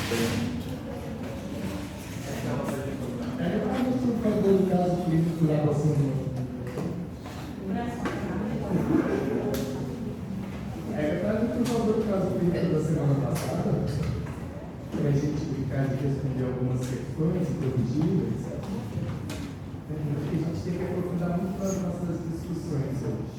Por favor, o caso clínico da vacina. Traz, por favor, o caso clínico da semana passada, para a gente brincar de responder algumas questões e corrigir, etc. Porque a gente tem que aprofundar muito nas nossas discussões hoje.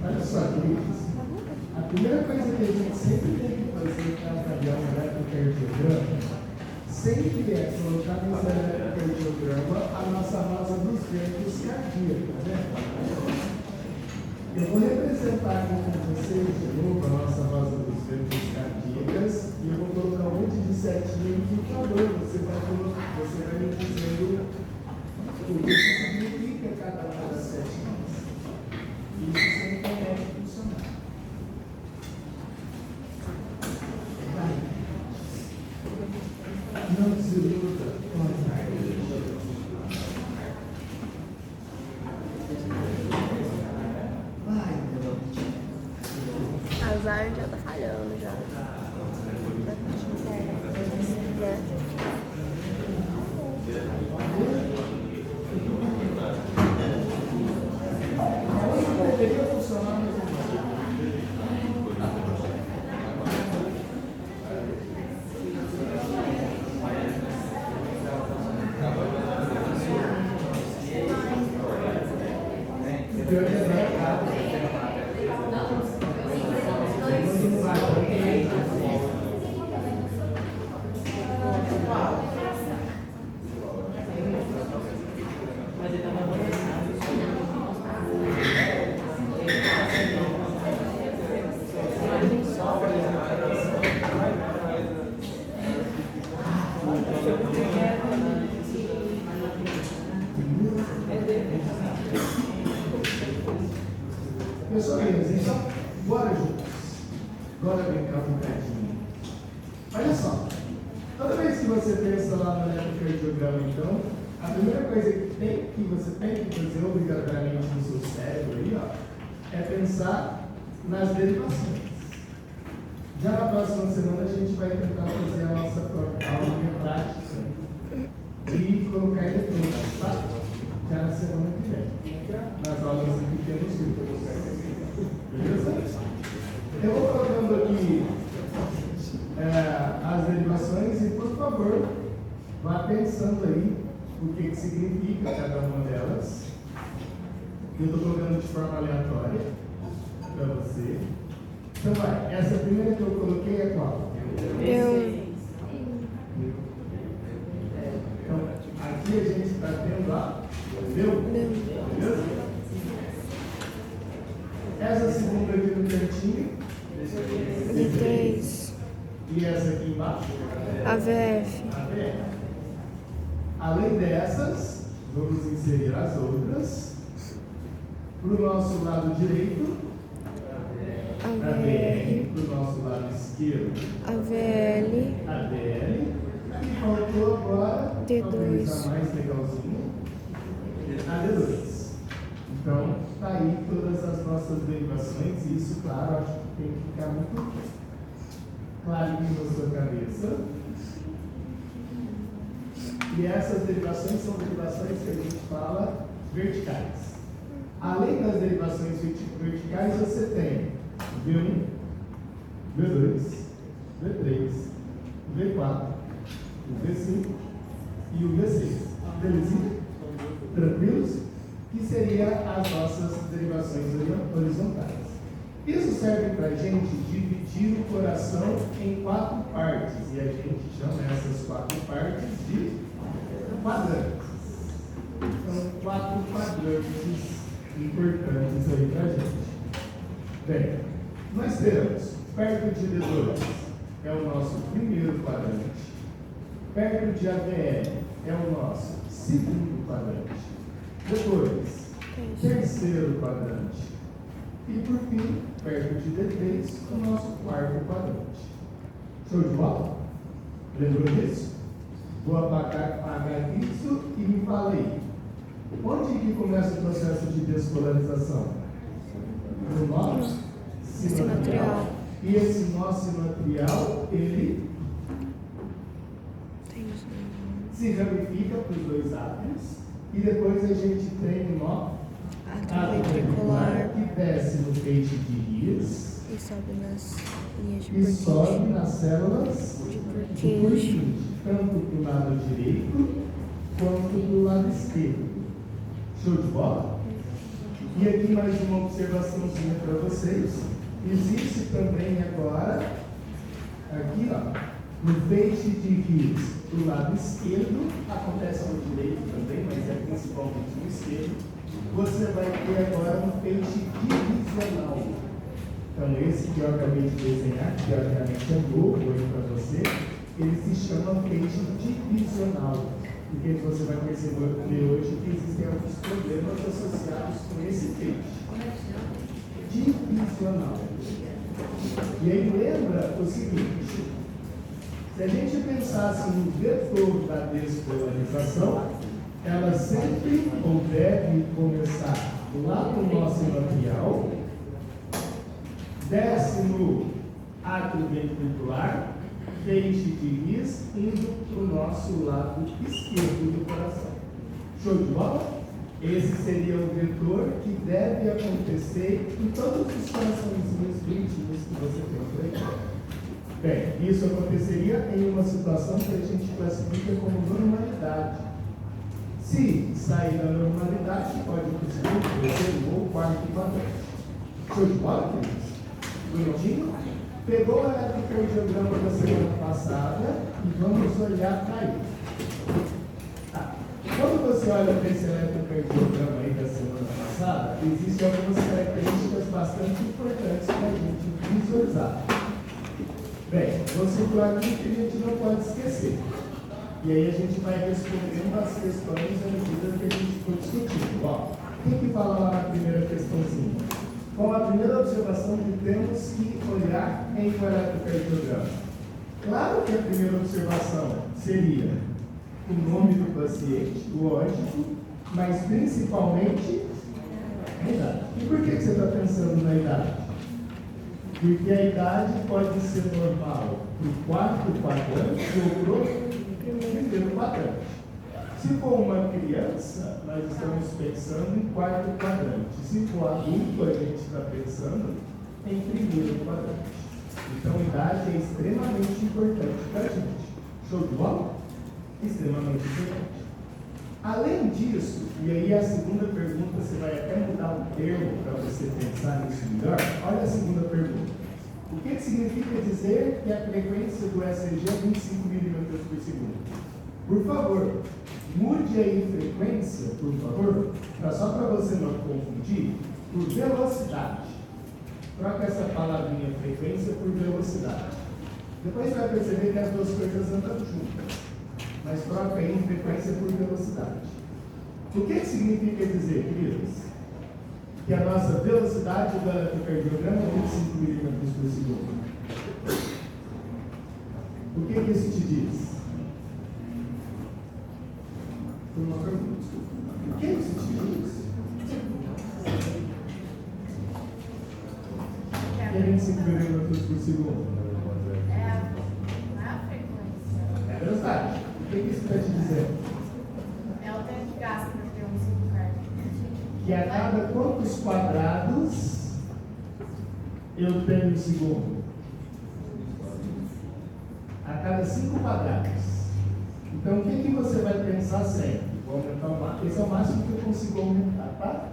Olha só, queridos, a primeira coisa que a gente sempre tem que fazer para avaliar um eletrocardiograma sempre é colocar nesse eletrocardiograma a nossa rosa dos ventos cardíacos, né? Eu vou representar aqui com vocês de novo a nossa rosa dos ventos cardíacas e eu vou colocar um monte de setinha no computador. Você vai me dizendo o que significa cada uma das setinhas. Isso sem internet funcionar. Não se iluda com a Azar já tá falhando já. Deveria funcionar mesmo. Pessoal, então, bora juntos. Bora brincar um bocadinho. Olha só, toda vez que você pensa lá no eletrocardiograma, então, a primeira coisa que você tem que fazer obrigatoriamente no seu cérebro aí, ó, é pensar nas derivações. Já na próxima semana a gente vai tentar fazer a nossa aula prática e colocar eletrodos, tá? Já na semana que vem. Nas aulas em pequenos grupos. Beleza? Eu vou colocando aqui as derivações e, por favor, vá pensando aí o que significa cada uma delas. Eu estou colocando de forma aleatória para você. Então vai, essa primeira que eu coloquei é qual? Então, aqui a gente está tendo a meu. Beleza? Essa segunda aqui no cantinho. D3. E essa aqui embaixo? AVF. AVF. Além dessas, vamos inserir as outras. Para o nosso lado direito, AVR. Para o nosso lado esquerdo, AVL. AVL. E faltou agora, D2. talvez a mais legalzinha, a D2. Então, está aí todas as nossas derivações, e isso, claro, acho que tem que ficar muito clarinho na sua cabeça. E essas derivações são derivações que a gente fala verticais. Além das derivações verticais, você tem V1, V2, V3, V4, o V5 e o V6. Belezinha? Tranquilos? Que seriam as nossas derivações horizontais. Isso serve para a gente dividir o coração em 4 partes, e a gente chama essas 4 partes de quadrantes. São 4 quadrantes importantes aí para a gente. Bem, nós temos perto de D2 é o nosso primeiro quadrante. Perto de AVL é o nosso segundo quadrante. Depois, terceiro quadrante. E por fim, perto de D3, o nosso quarto quadrante. Show de bola? Lembrou disso? Vou apagar isso e me fala aí. Onde que começa o processo de despolarização? No nó sinoatrial. E esse nó sinoatrial, ele se ramifica para os dois átrios. E depois a gente tem o nó atrioventricular, que desce no feixe de His e sobe nas linhas de e sobe nas células de do Purkinje, tanto do lado direito quanto do lado esquerdo. Show de bola? E aqui mais uma observaçãozinha para vocês. Existe também agora, aqui ó, no feixe de His do lado esquerdo, acontece no direito também, mas é principalmente no esquerdo, você vai ter agora um feixe divisional. Então esse que eu acabei de desenhar, que obviamente é novo aí para você, ele se chama feixe divisional. Porque você vai perceber hoje que existem alguns problemas associados com esse feixe divisional. E aí lembra o seguinte: se a gente pensasse no vetor da despolarização, ela sempre ou deve começar lá no nó sinoatrial, desce no átrio ventricular, feixe de His, indo para o nosso lado esquerdo do coração. Show de bola? Esse seria o vetor que deve acontecer em todos os coraçõezinhos bonitinhos que você tem por aqui. Bem, isso aconteceria em uma situação que a gente classifica como normalidade. Se sair da normalidade, pode ir para o segundo, terceiro ou quarto quadrante. Show de bola, queridos? Bonitinho? Pegou o eletrocardiograma da semana passada e vamos olhar para ele. Tá. Quando você olha para esse eletrocardiograma aí da semana passada, existem algumas características bastante importantes para a gente visualizar. Bem, vou situar aqui que a gente não pode esquecer. E aí a gente vai respondendo as questões à medida que a gente for discutindo. Ó, o que fala lá na primeira questãozinha? Bom, a primeira observação que temos que olhar em um eletrocardiograma. Claro que a primeira observação seria o nome do paciente, lógico, mas principalmente a idade. E por que você está pensando na idade? Porque a idade pode ser normal para o quarto quadrante ou para o primeiro quadrante. Se for uma criança, nós estamos pensando em quarto quadrante. Se for adulto, a gente está pensando em primeiro quadrante. Então, a idade é extremamente importante para a gente. Show de bola? Extremamente importante. Além disso, e aí a segunda pergunta, você vai até mudar o termo para você pensar nisso melhor. Olha a segunda pergunta. O que significa dizer que a frequência do ECG é 25 milímetros por segundo? Por favor, mude aí frequência, por favor, só para você não confundir, por velocidade. Troca essa palavrinha frequência por velocidade. Depois você vai perceber que as duas coisas andam juntas. Mas troca aí frequência por velocidade. O que significa dizer, queridos? Que a nossa velocidade do eletrocardiograma é 25 milímetros por segundo. O que isso te diz? Foi uma pergunta, desculpa. O que isso te diz? Que é 25 milímetros por segundo? É a frequência. É a velocidade. O que isso está te dizendo? É o tempo que gasta para ter um ciclo cardíaco. Que a cada quantos quadrados eu tenho um segundo? A cada 5 quadrados. Então, o que você vai pensar sempre? Vou aumentar o máximo. Esse é o máximo que eu consigo aumentar, tá?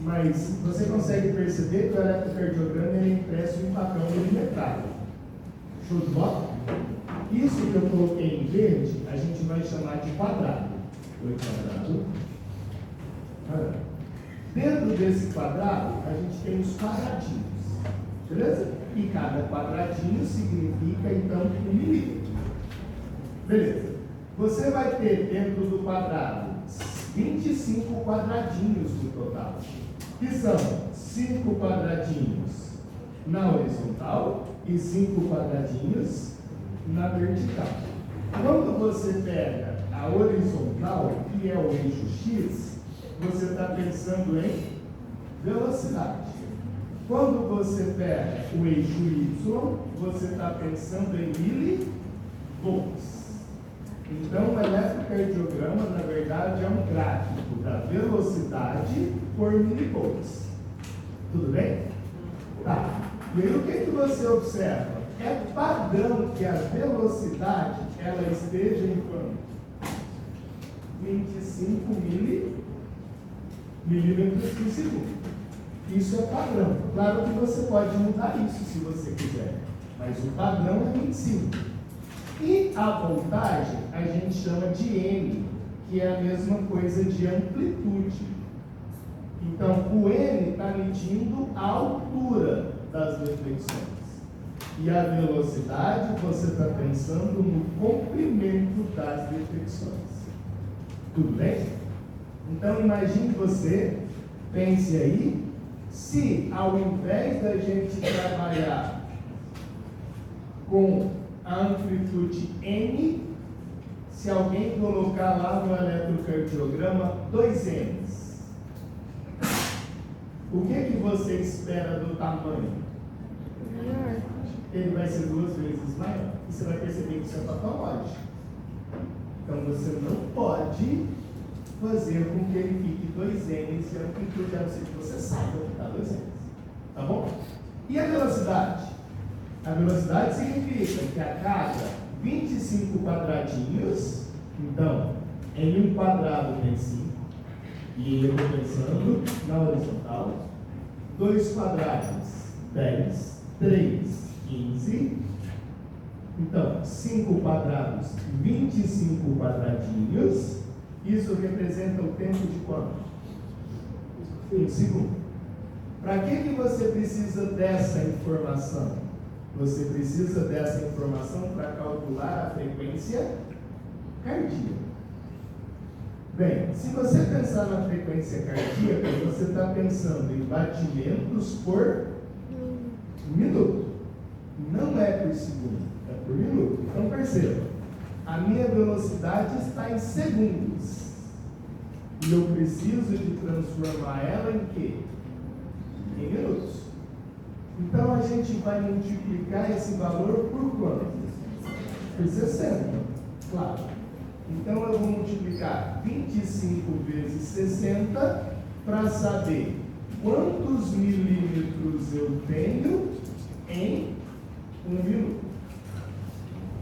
Mas você consegue perceber que o eletrocardiograma é impresso em papel milimetrado. Show de bola? Isso que eu coloquei em verde, a gente vai chamar de quadrado. Foi quadrado. Dentro desse quadrado, a gente tem os quadradinhos. Beleza? E cada quadradinho significa, então, 1 milímetro. Beleza. Você vai ter dentro do quadrado 25 quadradinhos no total, que são 5 quadradinhos na horizontal e 5 quadradinhos na vertical. Quando você pega a horizontal, que é o eixo X, você está pensando em velocidade. Quando você pega o eixo Y, você está pensando em milivolts. Então, o eletrocardiograma, na verdade, é um gráfico da velocidade por milivolts. Tudo bem? Tá. E aí, o que você observa? É padrão que a velocidade ela esteja em quanto? 25 milímetros por segundo. Isso é padrão. Claro que você pode mudar isso se você quiser, mas o padrão é 25. E a voltagem a gente chama de M, que é a mesma coisa de amplitude. Então, o M está medindo a altura das reflexões. E a velocidade, você está pensando no comprimento das reflexões. Tudo bem? Então, imagine você, pense aí, se ao invés da gente trabalhar com a amplitude M, se alguém colocar lá no eletrocardiograma 2 M's, o que você espera do tamanho? Maior. Ele vai ser 2 vezes maior. E você vai perceber que isso é patológico. Então você não pode fazer com que ele fique 2 M's de amplitude, a não ser que você saiba que está 2 M's. Tá bom? E a velocidade? A velocidade significa que a cada 25 quadradinhos, então, em um quadrado tem 5, e eu estou pensando na horizontal, 2 quadrados, 10, 3, 15, então, 5 quadrados, 25 quadradinhos, isso representa o tempo de quanto? 1 segundo. Para que você precisa dessa informação? Você precisa dessa informação para calcular a frequência cardíaca. Bem, se você pensar na frequência cardíaca, você está pensando em batimentos por minuto. Não é por segundo, é por minuto. Então perceba, a minha velocidade está em segundos. E eu preciso de transformar ela em quê? Em minutos. Então a gente vai multiplicar esse valor por quanto? Por 60, claro. Então eu vou multiplicar 25 vezes 60 para saber quantos milímetros eu tenho em 1 minuto.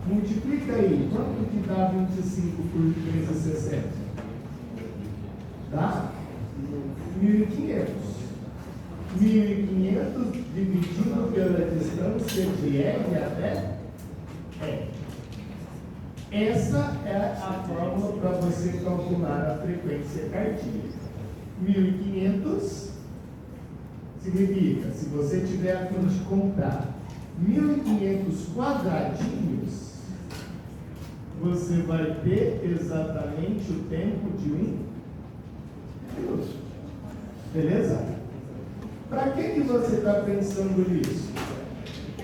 Multiplica aí, quanto que dá 25 vezes 60? Dá 1.500. 1.500 dividido pela distância de R até E. Essa é a fórmula para você calcular a frequência cardíaca. 1.500 significa, se você tiver a fim de contar 1.500 quadradinhos, você vai ter exatamente o tempo de 1 minuto. Beleza? Para que você está pensando nisso?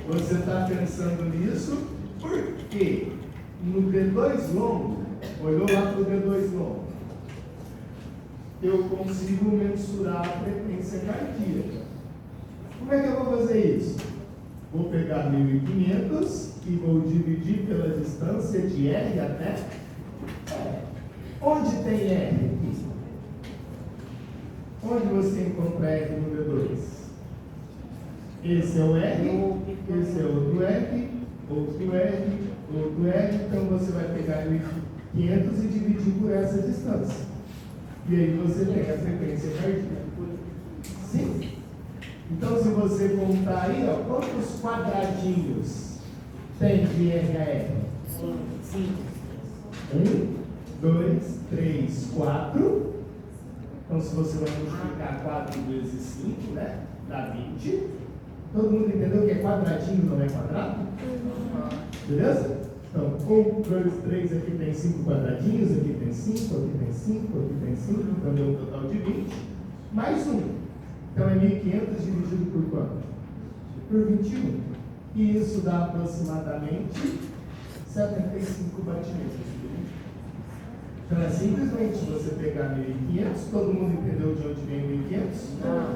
Você está pensando nisso porque no D2 longo, olhou lá para o D2 longo, eu consigo mensurar a frequência cardíaca. Como é que eu vou fazer isso? Vou pegar 1.500 e vou dividir pela distância de R até E. Onde tem R aqui? Onde você encontra R no D2? Esse é o R, esse é outro R, outro R, outro R. Então você vai pegar 1.500 e dividir por essa distância. E aí você tem a frequência cardíaca. Sim? Então se você contar aí, ó, quantos quadradinhos tem de R a R? 5. 1, 2, 3, 4. Então, se você vai multiplicar 4 vezes 5, né? Dá 20. Todo mundo entendeu que é quadradinho, não é quadrado? Beleza? Então, 1, 2, 3, aqui tem 5 quadradinhos, aqui tem 5, aqui tem 5, aqui tem 5, então deu um total de 20, mais 1. Então é 1.500 dividido por quanto? Por 21. E isso dá aproximadamente 75 batimentos. Então é simplesmente você pegar 1.500, todo mundo entendeu de onde vem 1.500? Não.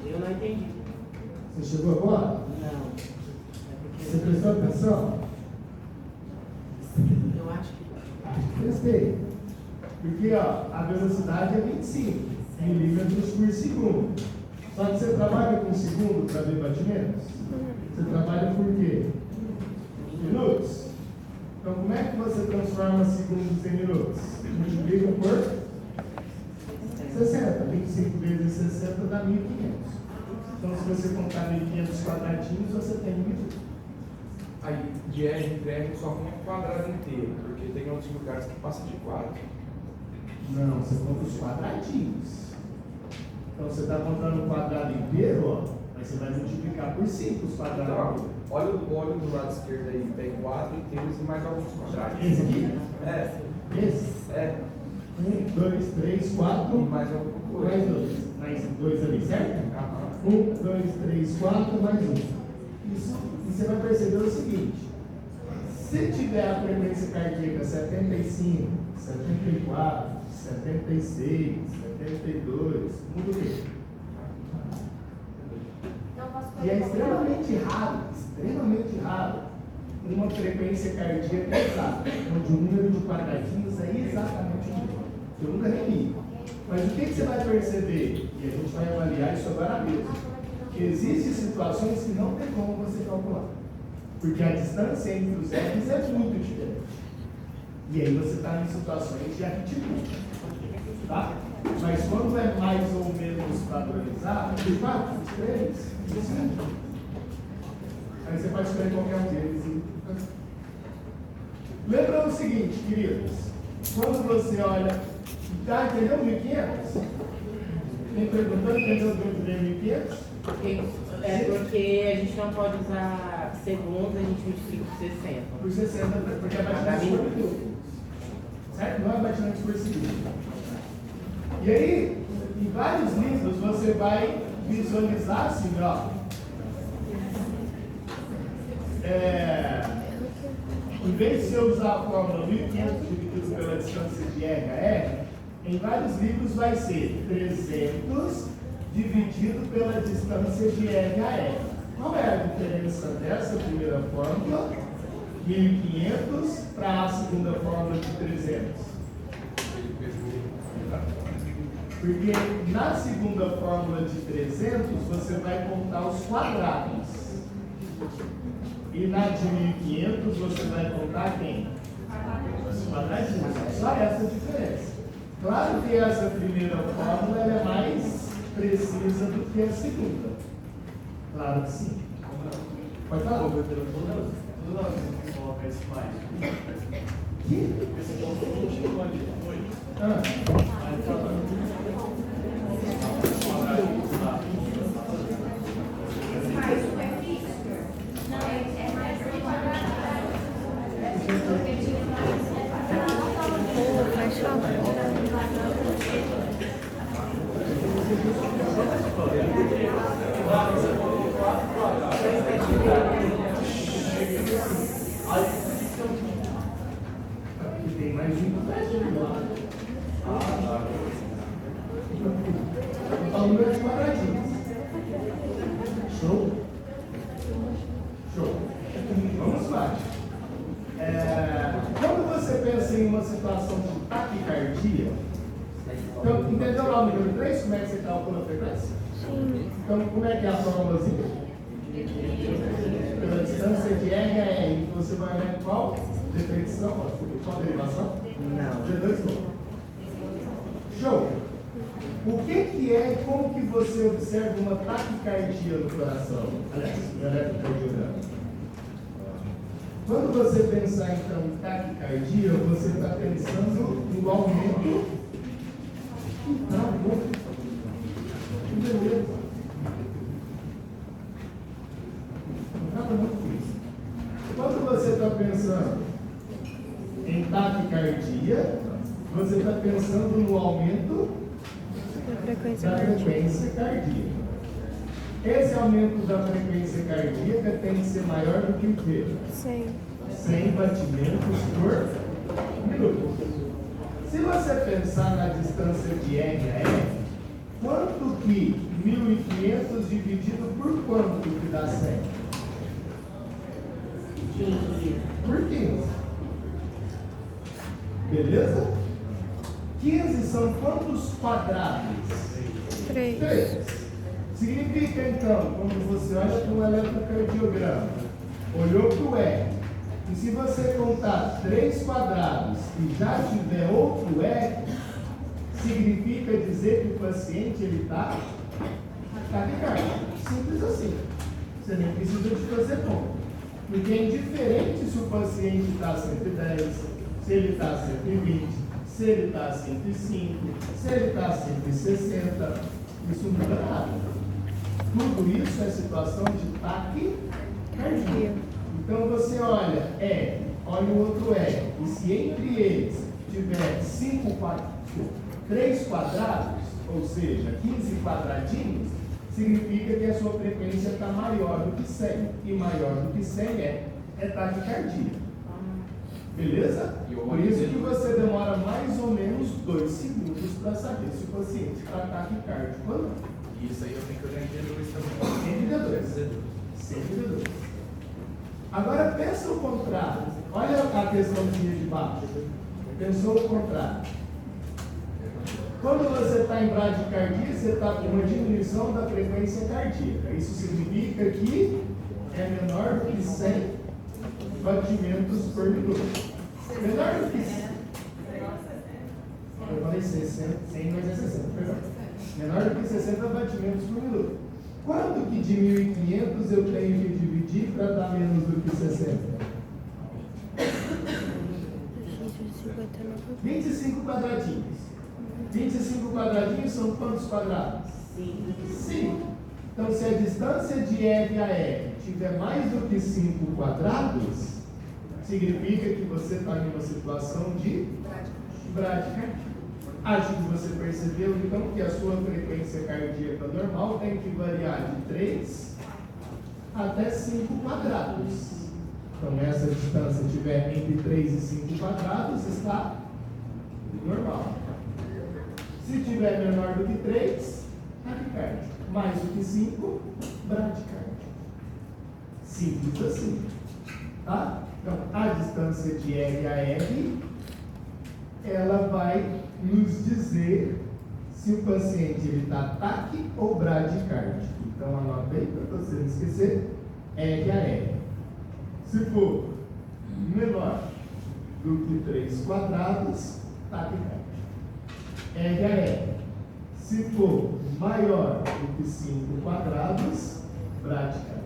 Eu não entendi. Você chegou agora? Não. Você prestou atenção? Eu acho que. Prestei. Porque ó, a velocidade é 25 milímetros por segundo. Só que você trabalha com segundo para ver batimentos? Você trabalha por quê? Minutos? Então como é que você transforma segundos em minutos? Multiplica por 60. 25 vezes 60 dá 1.500. Então se você contar 1.500 quadradinhos, você tem 1.000. Aí, de R em R só com um quadrado inteiro, porque tem outros lugares que passam de 4. Não, você conta os quadradinhos. Então você está contando o quadrado inteiro, ó, mas você vai multiplicar por 5 os quadrados. Então, olha do lado esquerdo aí, tem 4 inteiros e mais alguns quadrados. Esse aqui? É, Esse? é. 1, 2, 3, 4. E mais alguma coisa. Mais 2. Mais 2 ali, certo? Aham. 1, 2, 3, 4, mais 1. Isso. E você vai perceber o seguinte: se tiver a frequência cardíaca 75, 74, 76, 72, muda o quê? Então posso E é fazer extremamente raro, uma frequência cardíaca exata, onde o número de quadradinhos é exatamente o mesmo. Eu nunca nem vi. Mas o que você vai perceber? E a gente vai avaliar isso agora mesmo. Que existem situações que não tem como você calcular. Porque a distância entre os R's é muito diferente. E aí você está em situações de aritmética. Tá? Mas quando é mais ou menos padronizado, de 4, 3, 5. Aí você pode escolher qualquer um deles. Lembrando o seguinte, queridos. Quando você olha, tá, entendeu 1.500? Quem perguntando, entendeu de onde vem 1.500? É porque a gente não pode usar segundos, a gente multiplica por 60. Por 60, porque é batimentos por minuto. Certo? Não é batimentos por segundo. E aí, em vários livros, você vai visualizar assim, ó. Em vez de você usar a fórmula 1.500 dividido pela distância de R a R, em vários livros vai ser 300 dividido pela distância de R a R. Qual é a diferença dessa primeira fórmula, 1.500, para a segunda fórmula de 300? Porque na segunda fórmula de 300, você vai contar os quadrados. E na de 1.500, você vai contar quem? Os quadradinhos. Só essa diferença. Claro que essa primeira fórmula ela é mais precisa do que a segunda. Claro que sim. Pode falar. Aqui tem mais um quadradinho lá. O número de quadradinhos. Show? Show. Vamos lá. Quando você pensa em uma situação de taquicardia, então, entendeu lá o número 3? Como é que você calcula a frequência? Sim. Então, como é que é a fórmulazinha? Pela distância de R a R, você vai olhar qual definição? Qual derivação? Não. G2 não. Show! O que é, como que você observa uma taquicardia no coração? Aliás, no eletrocardiograma. Quando você pensar então em taquicardia, você está pensando no aumento. Não, beleza. pensando em taquicardia, você está pensando no aumento Da frequência da cardíaca. frequência cardíaca. Esse aumento da frequência cardíaca tem que ser maior do que o quê? 100. 100 batimentos por minuto. Se você pensar na distância de R a F, quanto que 1.500 dividido por quanto que dá 100? 15. Por 15. Beleza? 15 são quantos quadrados? 3. 3. Significa então, quando você olha para um eletrocardiograma, olhou para o R, e se você contar 3 quadrados e já tiver outro R, significa dizer que o paciente está taquicárdico. Simples assim. Você nem precisa de fazer conta. Porque é indiferente se o paciente está a 110, se ele está a 120, se ele está a 105, se ele está a 160, isso não muda nada. Tudo isso é situação de taquicardia. Então você olha olha o outro e se entre eles tiver 3 quadrados, ou seja, 15 quadradinhos, significa que a sua frequência está maior do que 100. E maior do que 100 é taquicardia. Beleza? Por isso que você demora mais ou menos 2 segundos para saber se o paciente está taquicárdico ou não. Isso aí eu tenho que olhar em D2 também. Sempre D2. Sempre D2. Agora pensa o contrário. Olha a questãozinha de baixo. Pensou o contrário. Quando você está em bradicardia, você está com uma diminuição da frequência cardíaca. Isso significa que é menor do que 100 batimentos por minuto. Menor do que 100. Eu falei 60, 100, mas é 60, perdão. Menor do que 60 batimentos por minuto. Quanto que de 1.500 eu tenho que dividir para dar menos do que 60? 25 quadradinhos. 25 quadradinhos são quantos quadrados? 5. Então, se a distância de R a R tiver mais do que 5 quadrados, significa que você está em uma situação de bradicardia. Acho que você percebeu, então, que a sua frequência cardíaca normal tem que variar de 3 até 5 quadrados. Então, essa distância tiver entre 3 e 5 quadrados, está normal. Se tiver menor do que 3, taquicárdia. Mais do que 5, bradicárdia. Simples assim. Tá? Então, a distância de R a R, ela vai nos dizer se o paciente está taque ou bradicárdico. Então, anota aí para você não esquecer, R a R. Se for menor do que 3 quadrados, taquicárdia. R a R. Se for maior do que 5 quadrados, bradicárdia.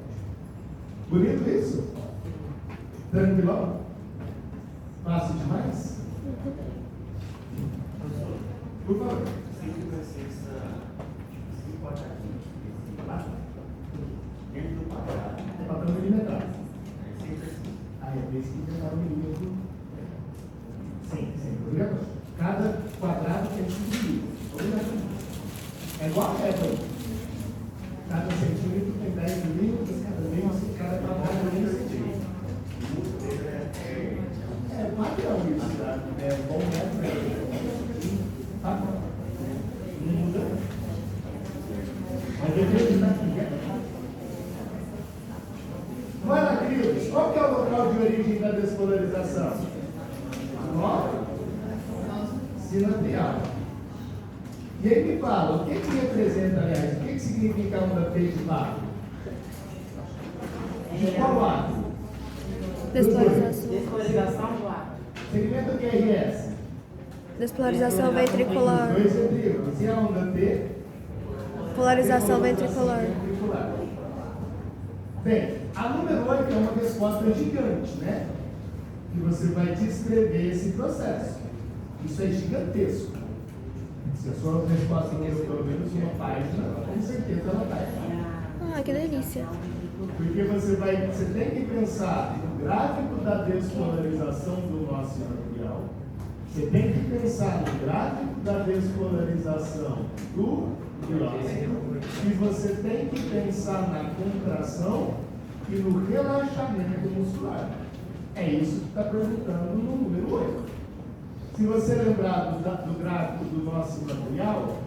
Bonito isso? Tranquilão? Fácil demais? Por favor. Dentro do quadrado. É papel milimetrar. Sempre assim. Aí é vez que inventar o milímetro. Sim. Obrigatório. Cada quadrado tem 5 milímetros. Obrigatório. É igual a régua. Cada centímetro tem 10 milímetros, cada quadrado tem 1 centímetro. É padrão isso, tá? É bom método. Tá bom. Não muda. Mas eu tenho que estar aqui, né? Vai lá, queridos. Qual que é o local de origem da despolarização? Nó sinapial. E aí me fala, o que representa, aliás, o que significa a onda P de Bach? De qual lado? Despolarização. Despolarização do átomo. Segmento que é RS? Despolarização ventricular. 2 ventrículos. E a onda T? Polarização ventricular. Bem, a número 8 é uma resposta gigante, né? Que você vai descrever esse processo. Isso é gigantesco. Se a sua resposta tem pelo menos uma página, com certeza ela está. Ah, que delícia. Porque você tem que pensar no gráfico da despolarização do nosso material, você tem que pensar no gráfico da despolarização do filósofo, e você tem que pensar na contração e no relaxamento muscular. É isso que está perguntando no número 8. Se você lembrar do gráfico do nosso material,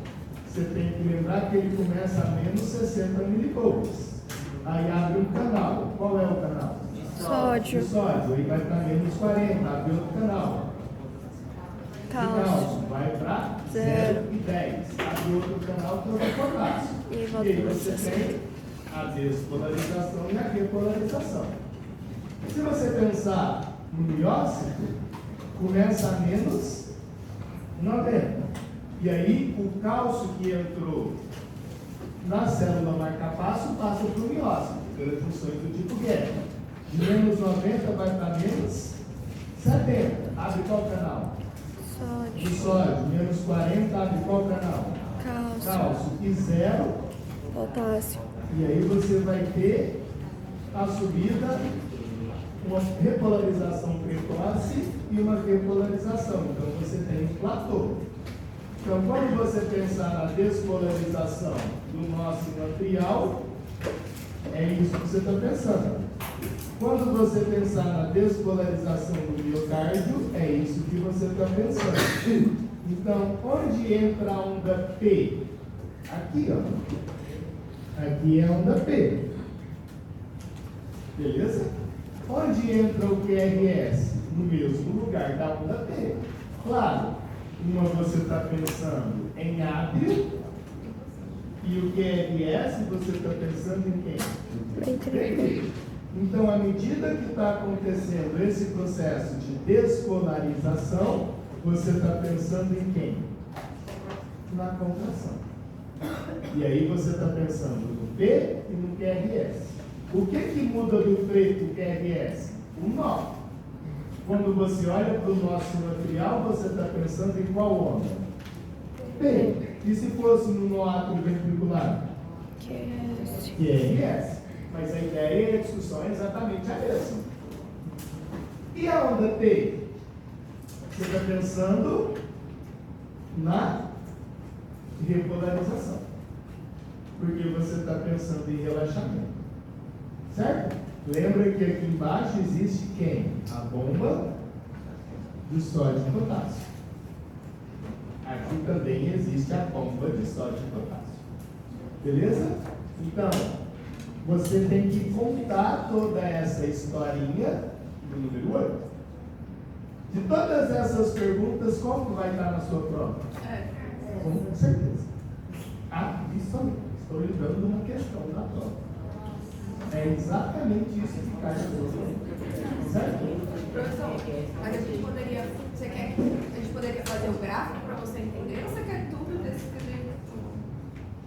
você tem que lembrar que ele começa a menos 60 milivolts. Aí abre um canal. Qual é o canal? Sódio. O sódio. Aí vai para menos 40. Abre outro canal. Cálcio. Vai para 0 e 10. Abre outro canal que é o potássio. E volta aí para você 60. tem a despolarização e a repolarização. Se você pensar no miócito, começa a menos 90. E aí o cálcio que entrou na célula marca-passo passa para o miócito, pelas funções do tipo guerra. De menos 90 vai para menos 70. Abre qual canal? Sódio. De sódio. Menos 40, abre qual canal? Cálcio. Cálcio. E 0. Potássio. E aí você vai ter a subida, uma repolarização precoce e uma repolarização. Então você tem um platô. Então, quando você pensar na despolarização do nosso material, é isso que você está pensando. Quando você pensar na despolarização do miocárdio, é isso que você está pensando. Então, onde entra a onda P? Aqui, ó. Aqui é a onda P. Beleza? Onde entra o QRS? No mesmo lugar da onda P. Claro. Uma você está pensando em átreo e o QRS você está pensando em quem? Ventrículo. Então, à medida que está acontecendo esse processo de despolarização, você está pensando em quem? Na contração. E aí você está pensando no P e no QRS. O que muda do preto e do QRS? O nó. Quando você olha para o nosso material, você está pensando em qual onda? P. E se fosse no nó átrio ventricular? QRS. QRS. Mas a ideia e a discussão é exatamente a mesma. E a onda T? Você está pensando na repolarização. Porque você está pensando em relaxamento. Certo? Lembra que aqui embaixo existe quem? A bomba do sódio e potássio. Aqui também existe a bomba de sódio e potássio. Beleza? Então, você tem que contar toda essa historinha do número 8. De todas essas perguntas, qual que vai estar na sua prova? Com certeza. Ah, isso aí. Estou lhe dando uma questão da prova. É exatamente isso que cai na prova. Certo? Professor, a gente poderia, você quer que a gente poderia fazer o gráfico para você entender ou você quer tudo descrever?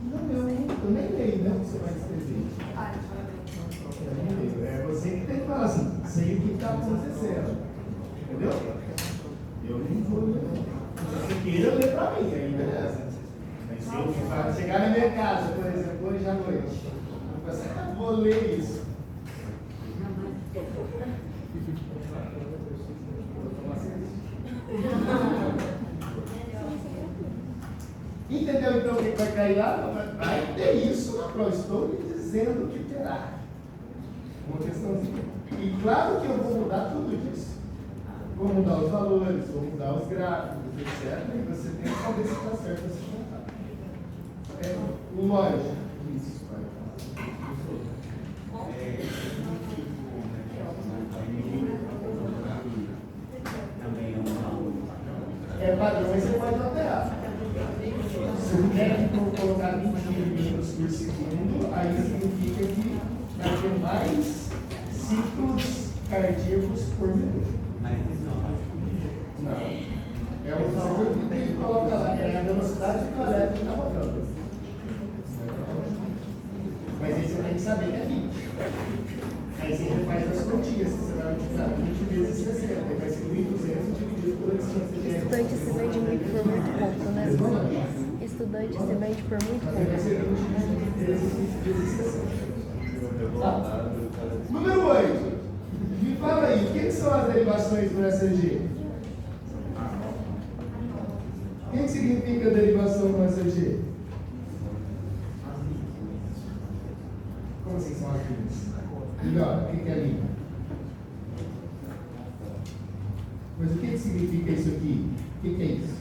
Não, eu nem leio, né? Você vai escrever. Ah, deixa eu ver. Eu nem leio. É você que tem que falar assim, sei o que está acontecendo. Entendeu? Eu nem vou ler. Se você queira ler para mim, aí beleza. Mas se eu chegar na minha casa, por exemplo, hoje à noite, eu vou pensar, vou ler isso. Entendeu então o que vai cair lá? Vai ter isso na prova. Estou lhe dizendo que terá. Uma questãozinha. E claro que eu vou mudar tudo isso. Vou mudar os valores, vou mudar os gráficos, etc. E você tem que saber se está certo esse contato. É lógico. Isso, vai. É padrão, mas você pode alterar. Se o técnico colocar 20 milímetros por segundo, aí significa que vai ter mais ciclos cardíacos por minuto. Não. É o valor que tem que colocar lá, é a velocidade que o elétrico está rodando. Mas aí você tem que saber que é 20. Aí você faz as continhas, você vai utilizar 20 vezes 60, vai ser 1.200 dividido por 800. Estudante se vende muito por muito pouco, né? Estudante se vende por muito Mas aí vai pouco. ser 20 vezes 60. Número 8. Me fala aí, o que são as derivações do SG? O que significa derivação no SG? Como assim são as linhas? Melhor, o que é linha? Mas o que significa isso aqui? O que é isso?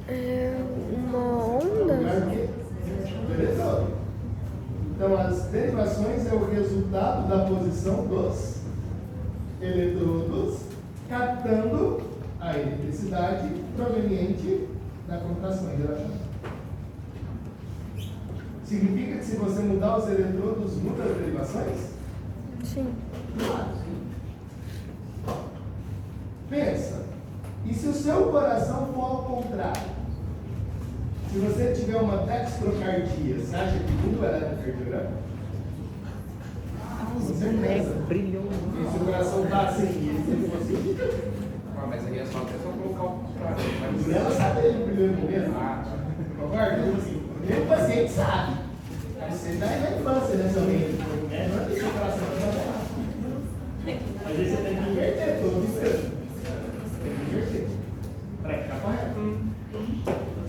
É uma Lugar onda? do quê? Do eletrônico. Então, as derivações é o resultado da posição dos eletrodos captando a eletricidade proveniente da contração e relaxamento. Significa que se você mudar os eletrodos, muda as derivações? Sim. Claro. Pensa, e se o seu coração for ao contrário? Se você tiver uma dextrocardia, você acha que tudo é eletrocardiograma? Com certeza. Brilhou. E se o coração está assim, ele sempre assim, Ah, mas aí é só colocar o contrário. mas ela sabe ele no primeiro momento. Ah, tá. Concorda? Tipo assim, o primeiro paciente sabe. Mas você dá na infância, né, também. Não é que o coração vai fazer. Mas aí você tem que inverter todo isso. Tem que inverter. Para ficar correto.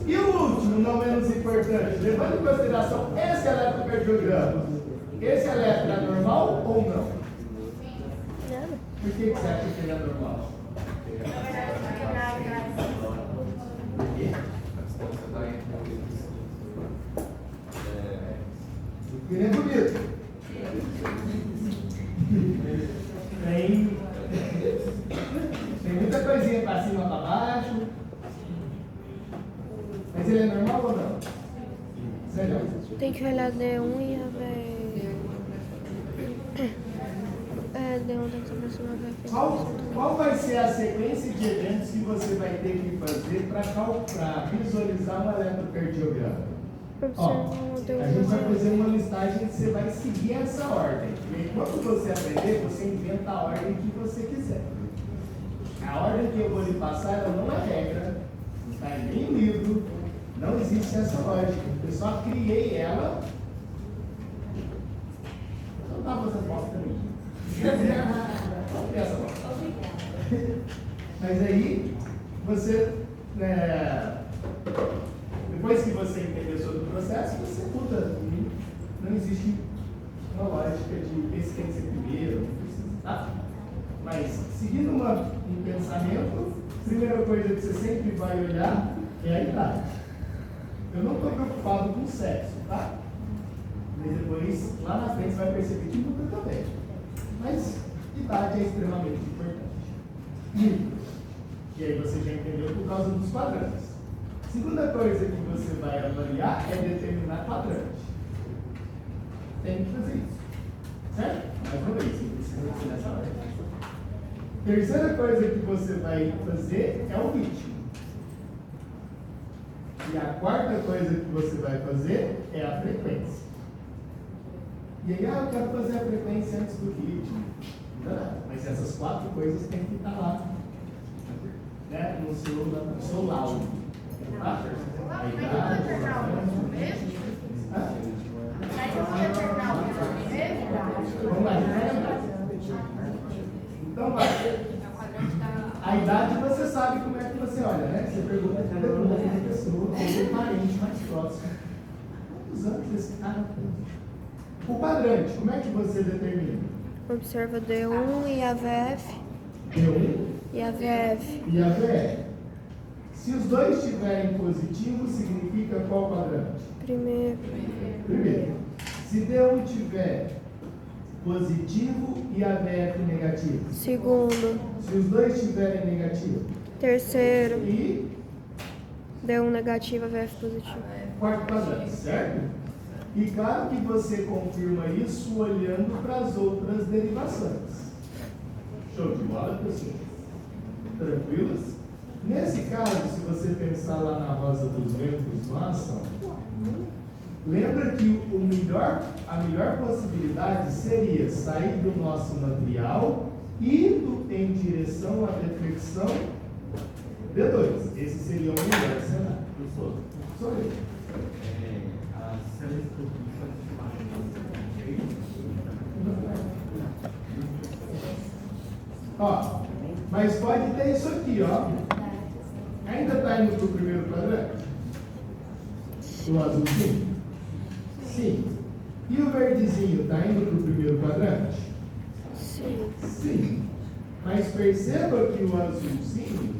E o último, não menos importante, levando em consideração esse eletrocardiograma, esse eletro é normal ou não? Nada. Por que você acha que ele é normal? Por quê? Porque ele é bonito. Tem muita coisinha para cima, para baixo. Mas ele é normal ou não? Sério? Tem que olhar D1 e a V. É, D1 tem que se aproximar da Qual vai ser a sequência de eventos que você vai ter que fazer para visualizar um eletrocardiograma? Ó, Observa a gente vai o fazer uma listagem que você vai seguir essa ordem. E aí, quando você aprender, você inventa a ordem que você quiser. A ordem que eu vou lhe passar, ela não é regra, não está em nenhum livro, não existe essa lógica. Eu só criei ela. Não dá você posta também. Essa lógica. Mas aí, você, depois que você entender sobre o processo, você muda. Não existe uma lógica de esse tem que ser primeiro, tá? Mas, seguindo um pensamento, a primeira coisa que você sempre vai olhar é a idade. Eu não estou preocupado com o sexo, tá? Mas depois, lá na frente, você vai perceber que muda também. Mas, idade é extremamente importante. E aí você já entendeu por causa dos quadrantes. Segunda coisa que você vai avaliar é determinar quadrante. Tem que fazer isso. Certo? Mais uma vez, você precisa fazer nessa ordem. Terceira coisa que você vai fazer é o ritmo. E a quarta coisa que você vai fazer é a frequência. E aí, eu quero fazer a frequência antes do ritmo. Não, mas essas quatro coisas têm que estar lá, né, no seu laudo. Tá? A idade, vamos lá, então vai. A idade você sabe como é que você olha, né? Você pergunta para a pessoa, ou parente mais próximo. Quantos anos esse cara tem? O quadrante, como é que você determina? Observa D1 e a VF. D1 E a VF. e a VF. Se os dois estiverem positivos, significa qual quadrante? Primeiro. Primeiro. Se D1 tiver positivo e a VF negativo. Segundo. Se os dois estiverem negativos. Terceiro. E D1 negativa, VF positivo. quarto quadrante, certo? E claro que você confirma isso olhando para as outras derivações. Show de bola, pessoal? Tranquilos? Nesse caso, se você pensar lá na rosa dos ventos, massa, lembra que a melhor possibilidade seria sair do nosso material, indo em direção à deflexão D2. Esse seria o melhor cenário. Sou eu. As células Ó, mas pode ter isso aqui, ó. Ainda está indo para o primeiro quadrante? O azulzinho? Sim. E o verdezinho está indo para o primeiro quadrante? Sim. Sim. Mas perceba que o azulzinho,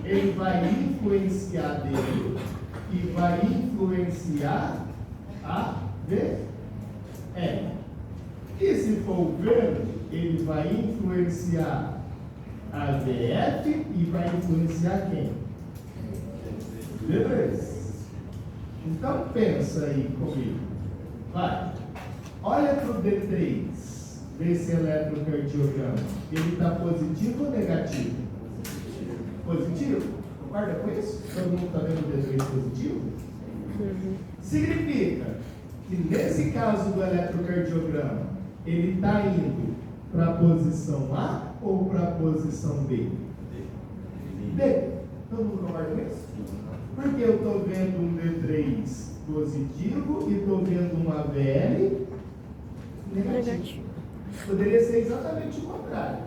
ele vai influenciar dele e vai influenciar a V. E se for o verde, ele vai influenciar a VF e vai influenciar quem? V3. Então pensa aí comigo. Vai. Olha para o D3 desse eletrocardiograma. Ele está positivo ou negativo? Positivo? Concorda com isso? Todo mundo está vendo o D3 positivo? Significa que nesse caso do eletrocardiograma, ele está indo para a posição A ou para a posição B? B. Todo mundo concorda com isso? Porque eu estou vendo um D3 positivo e estou vendo um AVL negativo. Poderia ser exatamente o contrário.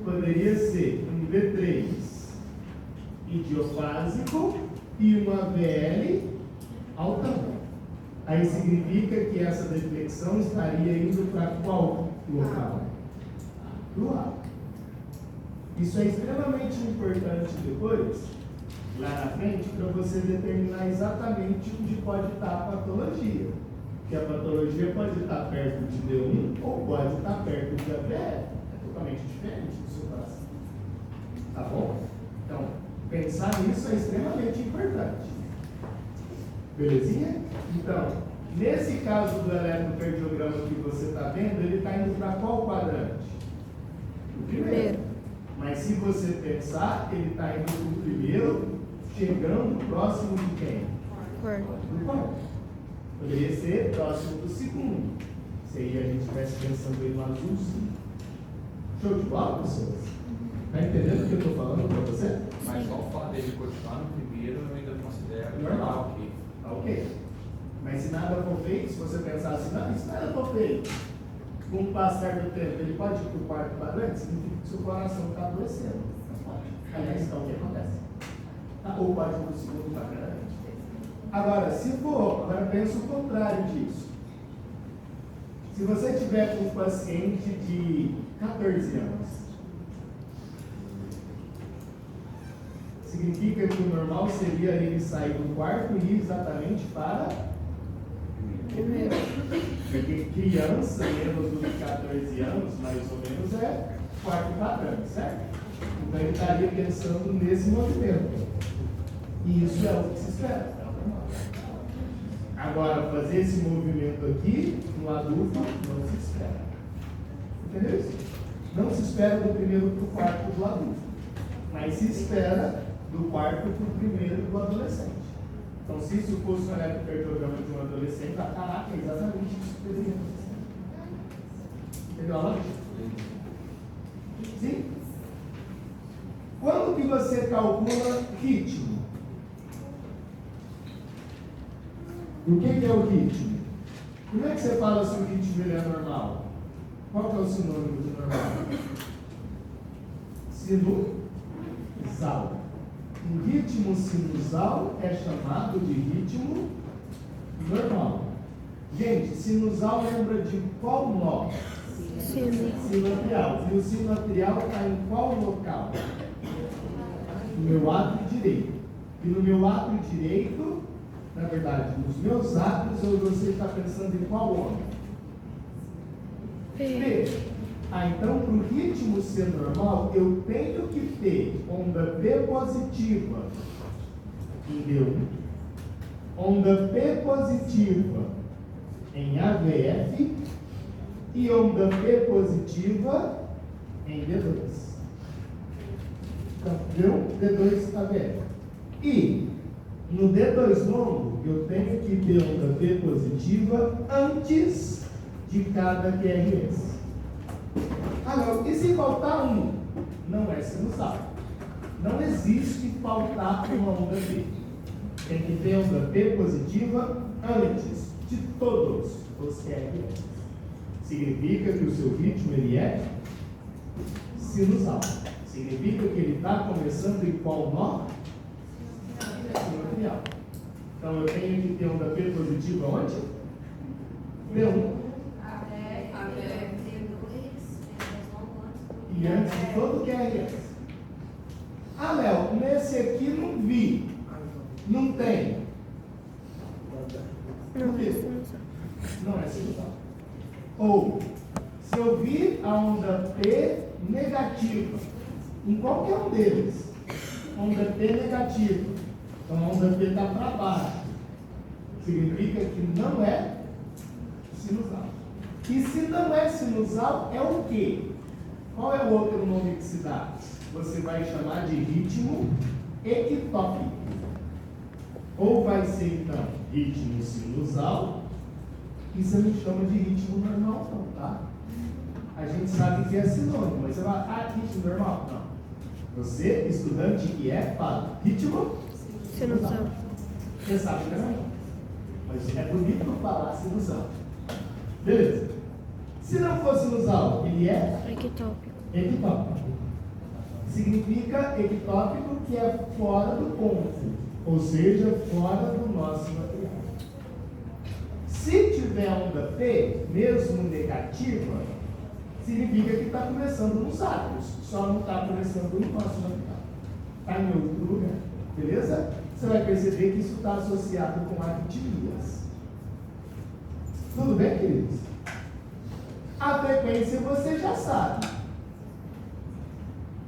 Poderia ser um D3 idiofásico e um AVL altão. Aí significa que essa deflexão estaria indo para qual local? Para o A. Isso é extremamente importante depois, lá na frente, para você determinar exatamente onde pode estar a patologia. Porque a patologia pode estar perto de D1 ou pode estar perto de AVL. É totalmente diferente do seu caso. Tá bom? Então, pensar nisso é extremamente importante. Belezinha? Então, nesse caso do eletrocardiograma que você está vendo, ele está indo para qual quadrante? O primeiro. Mas se você pensar, ele está indo para o primeiro, chegando próximo de quem? Do quarto. Poderia ser próximo do segundo. Se aí a gente estivesse pensando em um azulzinho. Show de bola, pessoas? Está entendendo o que eu estou falando para você? Mas só o fato dele continuar no primeiro, eu ainda considero Normal. ok. Ok. Mas se nada for feito, se você pensar assim, não, se nada for feito, com o passar do tempo, ele pode ir para o quarto quadrante, significa que seu coração está adoecendo. Aliás, então o que acontece? Ou pode ir para o segundo quadrante. Agora, se for, agora pensa o contrário disso. Se você tiver com um paciente de 14 anos, significa que o normal seria ele sair do quarto e ir exatamente para o primeiro. Porque criança, menos do que 14 anos, mais ou menos, é quarto quadrante, certo? Então ele estaria pensando nesse movimento. E isso é o que se espera. Agora, fazer esse movimento aqui, no adulto, não se espera. Entendeu isso? Não se espera do primeiro para o quarto do adulto. Mas se espera do quarto para o primeiro do adolescente. Então, se isso fosse um eletrocardiograma de um adolescente, caraca, é exatamente isso que deveria acontecer. Entendeu a lógica? Sim? Quando que você calcula ritmo? O que é o ritmo? Como é que você fala se o ritmo ele é normal? Qual que é o sinônimo de normal? Sinusal. Um ritmo sinusal é chamado de ritmo normal. Gente, sinusal lembra de qual nó? Sinoatrial. E o sinoatrial está em qual local? No meu átrio direito. E no meu átrio direito, na verdade, nos meus átrios, você está pensando em qual órgão? P. Então, para o ritmo ser normal, eu tenho que ter onda P positiva em D1, onda P positiva em AVF e onda P positiva em D2. Então, D1, D2, AVF. E no D2 longo, eu tenho que ter onda P positiva antes de cada QRS. Agora, e se faltar um? Não é sinusal. Não existe faltar uma onda P. Tem que ter onda P positiva antes de todos. os QRS. Significa que o seu ritmo ele é sinusal. Significa que ele está começando em qual nó? Sinovial. Então eu tenho que ter onda P positiva onde? P1. E antes de todo QRS. Ah, Léo, nesse aqui não vi. Não tem. Não, quê? esse não sabe. Não é sinusal. Ou, se eu vi a onda P negativa, em qualquer um deles, onda P negativa, então a onda P está para baixo, significa que não é sinusal. E se não é sinusal, é o quê? Qual é o outro nome que se dá? Você vai chamar de ritmo ectópico. Ou vai ser, então, ritmo sinusal. Isso a gente chama de ritmo normal, não, tá? A gente sabe que é sinônimo, mas você vai, ritmo normal? Não. Você, estudante que é, fala ritmo Sinusal. Você sabe que é normal. Mas é bonito falar sinusal. Beleza. Se não for sinusal, ele é Ectópico. ectópico. Significa ectópico que é fora do ponto, ou seja, fora do nosso material. Se tiver onda P, mesmo negativa, significa que está começando nos átomos, só não está começando no nosso material. Está em outro lugar. Beleza? Você vai perceber que isso está associado com arritmias. Tudo bem, queridos? A frequência você já sabe.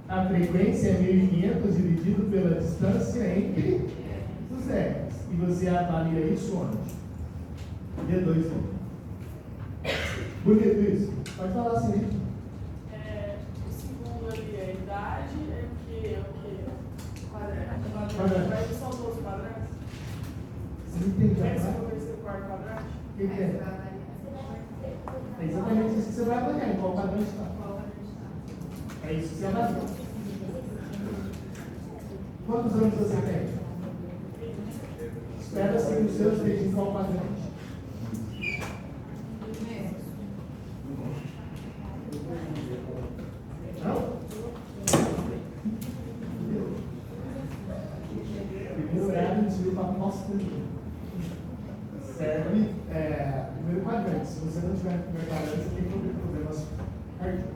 A frequência é 1500 dividido pela distância entre os R's. E você avalia isso onde? D2. Bonito isso? Pode falar assim. O segundo ali é a idade, é o que? Quadrado. Quadrado. Mas são todos quadrados? Você não entendeu, É né? segundo, terceiro, quarto quadrado? O que é? É exatamente isso que você vai avaliar, em qual quadrante está. É isso que você avalia. Quantos anos você tem? Espera-se que o seu esteja em qual quadrante? Não? Primeiro grado desvio para posterior. Serve primeiro quadrante. Se você não tiver no primeiro quadrante, você tem problemas cardíacos.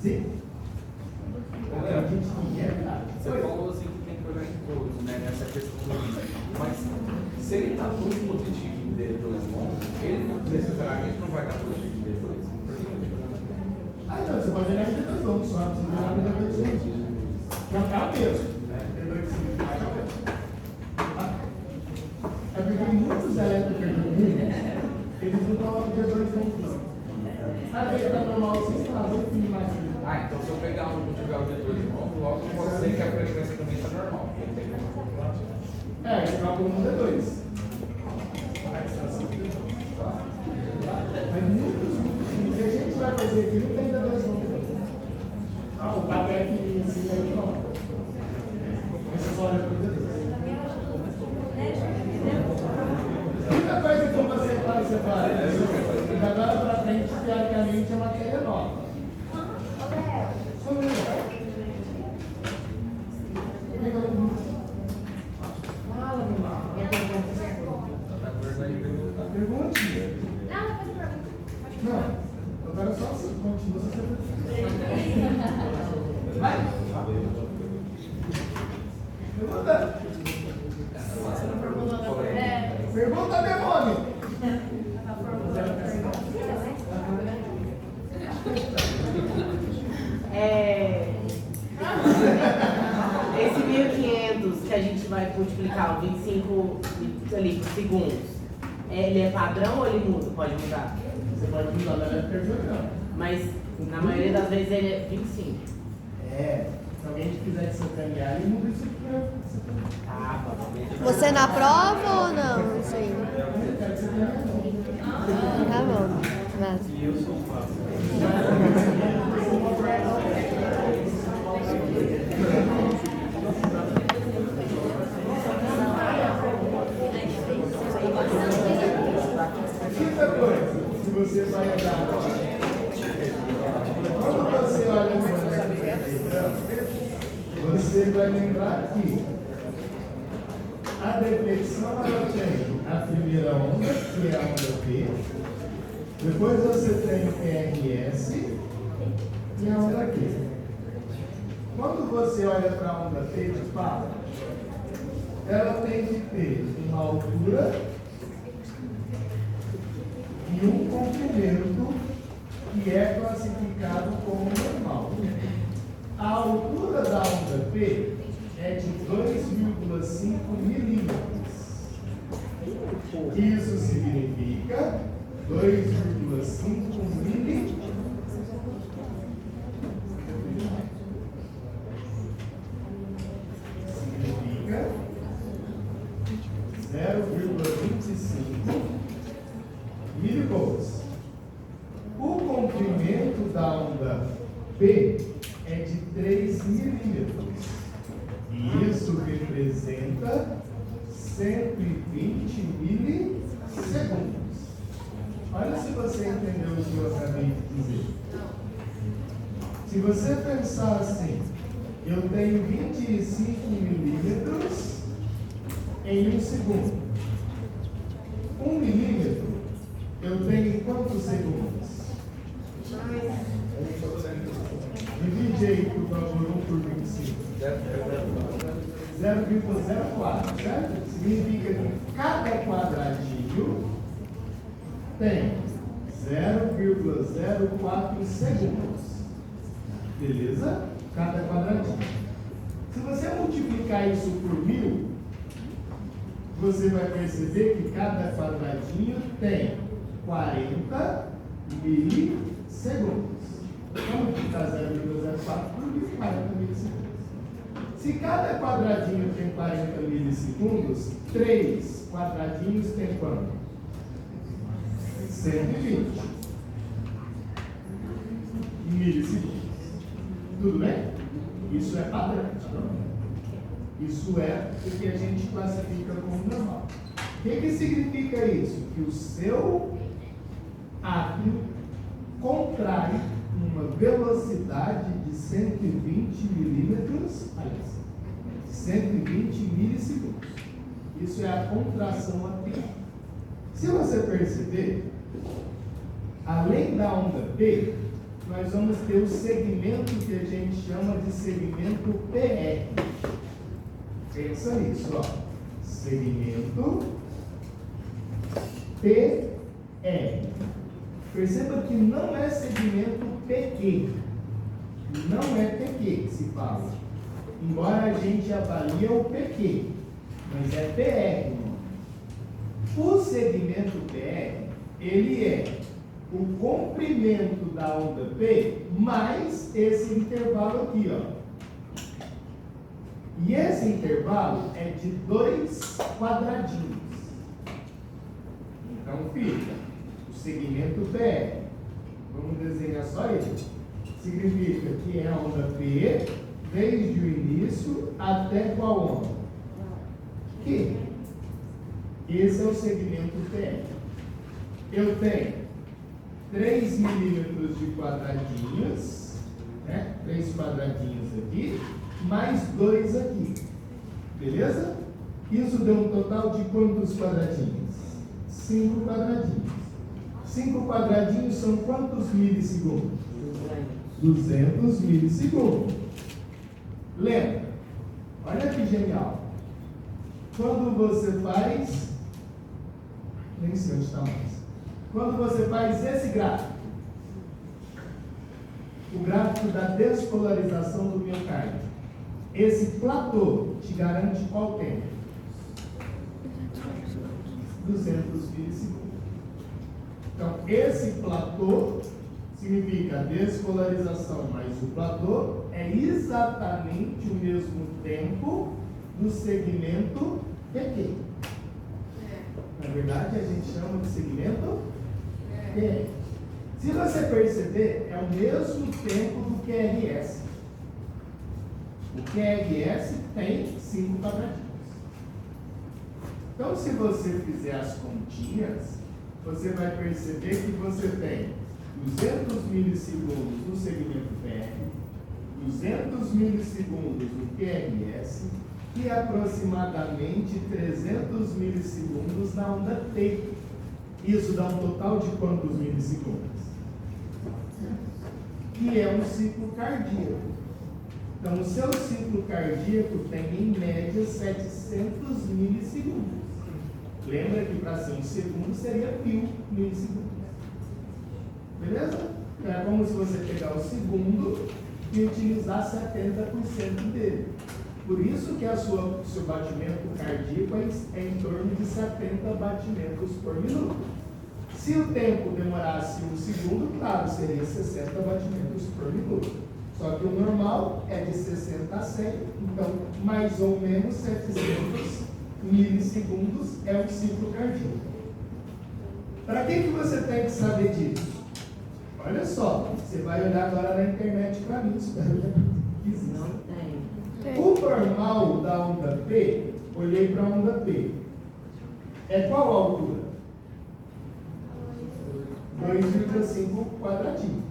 Sim? A gente não é verdade. Você falou assim que tem que olhar em todos, né? Nessa questão do ritmo. Mas se ele está todo positivo em D2 bom, ele não necessariamente não vai estar positivo em D2. Ah, não, você pode olhar em D2 bom, só você não olhar em D2 bom. Não é o mesmo. D2 significa o mesmo. É porque muitos eletrocardiografos, eles não colocam D2 bom, não. Ah, ele está normal, você está muito mais. Então se eu pegar um e tiver o D2 bom, logo eu posso dizer que a frequência também está normal. Você calcula no D2. Mas muitos, o que a gente vai fazer aqui não tem D2 bom. O papel que ensina aí não. Você só olha para o D2. Muita coisa que você faz, você faz. E agora para frente, teoricamente, é matéria nova. Pergunte. Não, agora só você continua você vai. Pergunta. Pergunta, demônio. Esse 1500 que a gente vai multiplicar o 25 ali por segundos, ele é padrão ou ele muda? Pode mudar? Você pode mudar na pergunta. Mas na maioria das vezes ele é 25. Se alguém quiser te sacanear, ele muda isso pra Tá, Você na prova ou não? Isso aí. Tá bom. Vai. E eu sou fácil. Aí, você vai olhar. Quando você olha para você vai lembrar que a deflexão ela tem a primeira onda, que é a onda P, depois você tem o PRS e a onda Q. Quando você olha para a onda P de pala, ela tem que ter uma altura e um comprimento que é classificado como normal. A altura da onda P é de 2,5 milímetros. Isso significa 2,5 milímetros. Significa 0,25 milivolts. O comprimento da onda P é de 3 milímetros. E isso representa 120 milissegundos. Olha se você entendeu o que eu acabei de dizer. Se você pensar assim, eu tenho 25 milímetros em 1 segundo. 1 milímetro, eu tenho em quantos segundos? Divide aí, por favor, 1 por 25. 0,04, certo? Significa que cada quadradinho tem 0,04 segundos. Beleza? Cada quadradinho. Se você multiplicar isso por 1000, você vai perceber que cada quadradinho tem 40 milissegundos. Vamos multiplicar 0,04 por 1000, 40 milissegundos. Se cada quadradinho tem 40 milissegundos, 3 quadradinhos tem quanto? 120 milissegundos. Tudo bem? Isso é padrão. Isso é o que a gente classifica como normal. O que significa isso? Que o seu átrio contrai uma velocidade de 120 milímetros, aliás, 120 milissegundos. Isso é a contração atrial. Se você perceber, além da onda P, nós vamos ter o segmento que a gente chama de segmento PR. Pensa nisso, ó. Segmento PR. Perceba que não é segmento PQ. Não é PQ que se fala. Embora a gente avalie o PQ. Mas é PR. O segmento PR, ele é o comprimento da onda P mais esse intervalo aqui, ó. E esse intervalo é de 2 quadradinhos. Então fica o segmento PR. Vamos desenhar só ele. Significa que é a onda P desde o início até qual onda? Q. Esse é o segmento PR. Eu tenho 3 milímetros de quadradinhos, né? 3 quadradinhos aqui, mais 2 aqui. Beleza? Isso deu um total de quantos quadradinhos? 5 quadradinhos. 5 quadradinhos são quantos milissegundos? 200 milissegundos. Lembra? Olha que genial. Quando você faz... Nem sei onde está mais. Quando você faz esse gráfico, o gráfico da despolarização do miocárdio, esse platô te garante qual tempo? 200 milissegundos. Então, esse platô significa a despolarização mais o platô é exatamente o mesmo tempo do segmento PQ. Na verdade, a gente chama de segmento PR. Se você perceber, é o mesmo tempo do QRS. O QRS tem 5 quadradinhos. Então, se você fizer as continhas, você vai perceber que você tem 200 milissegundos no segmento PR, 200 milissegundos no QRS e aproximadamente 300 milissegundos na onda T. Isso dá um total de quantos milissegundos? Que é um ciclo cardíaco. Então, o seu ciclo cardíaco tem, em média, 700 milissegundos. Lembra que para ser um segundo seria 1000 milissegundos. Beleza? Então, é como se você pegar o segundo e utilizar 70% dele. Por isso que seu batimento cardíaco é em torno de 70 batimentos por minuto. Se o tempo demorasse um segundo, claro, seria 60 batimentos por minuto. Só que o normal é de 60 a 100, então mais ou menos 700 milissegundos é um ciclo cardíaco. Para que você tem que saber disso? Olha só, você vai olhar agora na internet para mim, espero que exista. Não tem. O normal da onda P, olhei para a onda P, é qual a altura? 2,5 quadradinhos.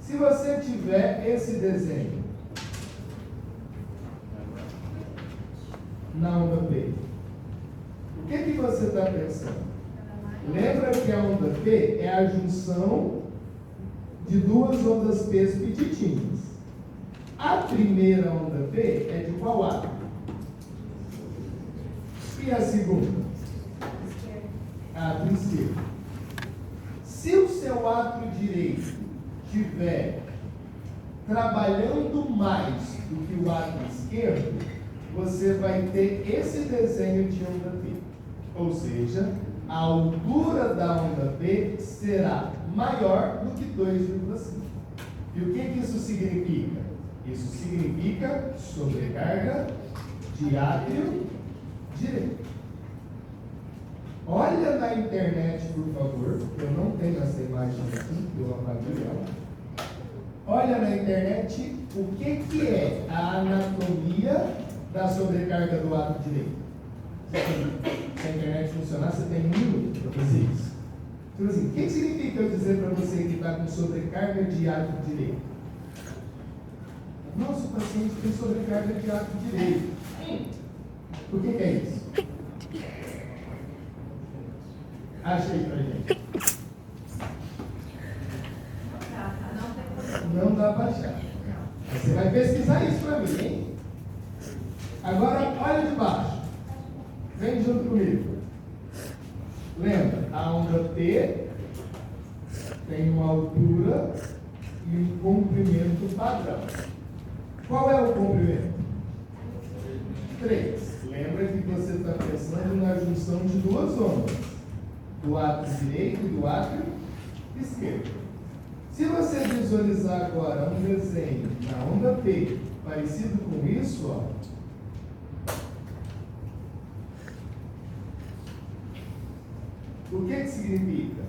Se você tiver esse desenho na onda P, o que você está pensando? Lembra que a onda P é a junção de duas ondas P petitinhas. A primeira onda P é de qual átrio? E a segunda? Átrio esquerdo. Se o seu átrio direito estiver trabalhando mais do que o átrio esquerdo, você vai ter esse desenho de onda P. Ou seja, a altura da onda P será maior do que 2,5. E o que isso significa? Isso significa sobrecarga de átrio direito. Olha na internet, por favor, eu não tenho essa imagem aqui, eu apaguei ela. Olha na internet o que é a anatomia da sobrecarga do átrio direito. Se a internet funcionar, você tem 1 minuto para fazer isso. Então, assim, o que significa eu dizer para você que está com sobrecarga de átrio direito? Nossa, o paciente tem sobrecarga de átrio direito. O que é isso? Acha aí pra gente. Não dá para achar. Você vai pesquisar isso para mim, hein? Agora, olha de baixo. Vem junto comigo. Lembra, a onda T tem uma altura e um comprimento padrão. Qual é o comprimento? 3. Lembra que você está pensando na junção de duas ondas, do átrio direito e do átrio esquerdo. Se você visualizar agora um desenho na onda P parecido com isso, ó, o que significa?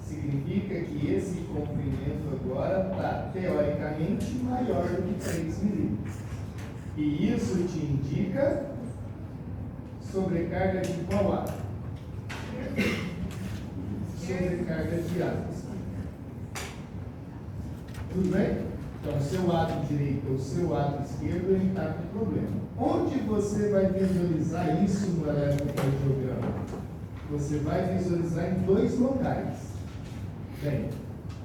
Significa que esse comprimento agora está teoricamente maior do que 3 milímetros. E isso te indica sobrecarga de qual átrio? Sobrecarga de átrio. Tudo bem? Então, o seu átrio direito ou o seu átrio esquerdo, ele está com problema. Onde você vai visualizar isso no eletrocardiograma? Você vai visualizar em 2 locais. Bem,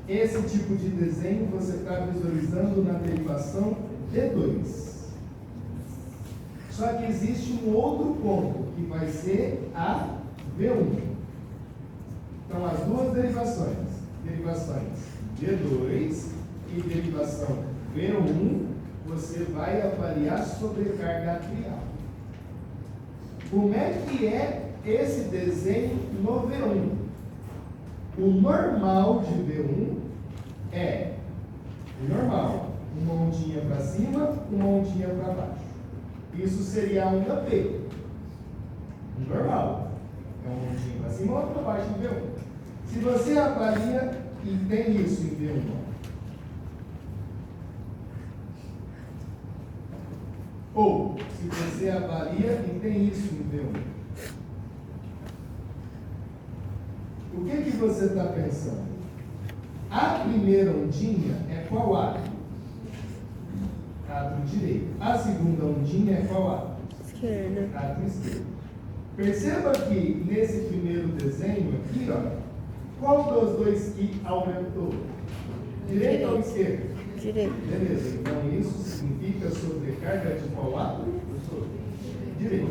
esse tipo de desenho você está visualizando na derivação D2. Só que existe um outro ponto, que vai ser a V1. Então, as duas derivações D2 e derivação V1, você vai avaliar sobrecarga atrial. Como é que é esse desenho no V1? O normal de V1 é o normal, uma ondinha para cima, uma ondinha para baixo. Isso seria a onda P. O normal. É uma ondinha para cima, outra para baixo em V1. Se você avalia e tem isso em V1, ou se você avalia e tem isso em V1, o que que você está pensando? A primeira ondinha é qual ato? Ato direito. A segunda ondinha é qual ato? Esquerda. Ato esquerdo. Perceba que nesse primeiro desenho aqui, ó, qual dos dois que aumentou? Direito ou esquerdo? Direito. Beleza, então isso significa sobrecarga de qual ato? Direito.